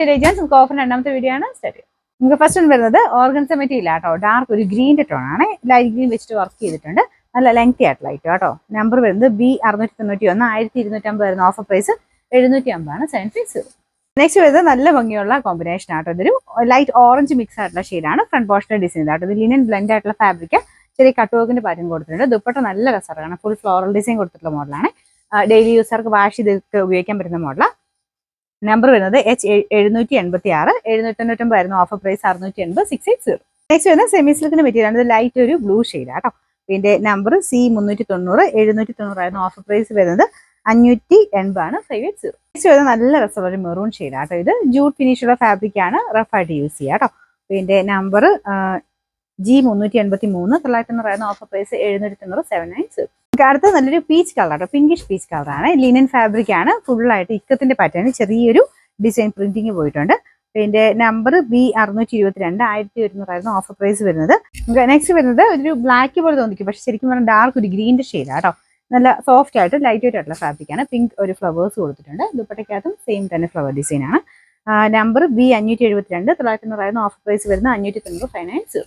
നമുക്ക് ഓഫർ രണ്ടാമത്തെ വീഡിയോ ആണ് സ്റ്റാർട്ട്. നമുക്ക് ഫസ്റ്റ് വരുന്നത് ഓർഗൻസ മെറ്റീരിയൽ ആട്ടോ. ഡാർക്ക് ഒരു ഗ്രീൻ്റെ ടോൺ ആണ്. ലൈറ്റ് ഗ്രീൻ വെച്ചിട്ട് വർക്ക് ചെയ്തിട്ടുണ്ട്. നല്ല ലെങ്തി ആയിട്ടുള്ള ലൈറ്റ് കേട്ടോ. നമ്പർ വരുന്നത് B691 1250 വരുന്ന ഓഫർ പ്രൈസ് 750 750. നെക്സ്റ്റ് വരുന്നത് നല്ല ഭംഗിയുള്ള കോമ്പിനേഷൻ ആട്ടോ. ഇതൊരു ലൈറ്റ് ഓറഞ്ച് മിക്സ് ആയിട്ടുള്ള ഷെയ്ഡാണ്. ഫ്രണ്ട് പോർഷണൽ ഡിസൈൻ ആട്ടോ. ഇത് ലിനൻ ബ്ലെൻഡ് ആയിട്ടുള്ള ഫാബ്രിക്. ചെറിയ കട്ട് വർക്കിന്റെ പാറ്റേൺ കൊടുത്തിട്ടുണ്ട്. ദുപ്പട്ട നല്ല രസമാണ്. ഫുൾ ഫ്ലോറൽ ഡിസൈൻ കൊടുത്തിട്ടുള്ള മോഡലാണ്. ഡെയിലി യൂസർക്ക് വാഷ് ചെയ്തൊക്കെ ഉപയോഗിക്കാൻ പറ്റുന്ന മോഡലാണ്. നമ്പർ വരുന്നത് H786 799 ആയിരുന്നു ഓഫർ പ്രൈസ് 680 680. നെക്സ്റ്റ് വരുന്നത് സെമി സിൽക്കിന്റെ മെറ്റീരിയൽ ആണ്. ഇത് ലൈറ്റ് ഒരു ബ്ലൂ ഷെയ്ഡ് ആട്ടോ. ഇതിന്റെ നമ്പർ C390 790 ആയിരുന്നു ഓഫർ പ്രൈസ് വരുന്നത് 580 ആണ് 580. നെക്സ്റ്റ് വരുന്നത് നല്ല രസമുള്ള ഒരു മെറൂൺ ഷെയ്ഡ് ആട്ടോ. ഇത് ജൂട്ട് ഫിനിഷുള്ള ഫാബ്രിക് ആണ്. റഫായിട്ട് യൂസ് ചെയ്യാം കേട്ടോ. ഇതിന്റെ നമ്പർ G383 900 ആയിരുന്നു ഓഫർ പ്രൈസ് 790 790. അടുത്ത നല്ലൊരു പീച്ച് കളർ ആട്ടോ. പിങ്കിഷ് പീച്ച് കളറാണ്. ലിനൻ ഫാബ്രിക് ആണ്. ഫുള്ളായിട്ട് ഇക്കത്തിന്റെ പാറ്റേൺ ചെറിയൊരു ഡിസൈൻ പ്രിന്റിങ് പോയിട്ടുണ്ട്. ഇതിന്റെ നമ്പർ B622 1100 ആയിരുന്നു ഓഫർ പ്രൈസ് വരുന്നത്. നെക്സ്റ്റ് വരുന്നത് ഒരു ബ്ലാക്ക് പോലെ തോന്നിക്കും, പക്ഷെ ശരിക്കും പറഞ്ഞാൽ ഡാർക്ക് ഒരു ഗ്രീൻ്റെ ഷെയ്ഡ് ആട്ടോ. നല്ല സോഫ്റ്റ് ആയിട്ട് ലൈറ്റ് വെയിറ്റ് ആയിട്ടുള്ള ഫാബ്രിക് ആണ്. പിങ്ക് ഒരു ഫ്ലവേഴ്സ് കൊടുത്തിട്ടുണ്ട്. ദുപ്പട്ടയ്ക്കകത്തും സെയിം തന്നെ ഫ്ലവർ ഡിസൈൻ ആണ്. നമ്പർ B572 900 ആയിരുന്നു ഓഫർ പ്രൈസ് വരുന്നത് 590 590.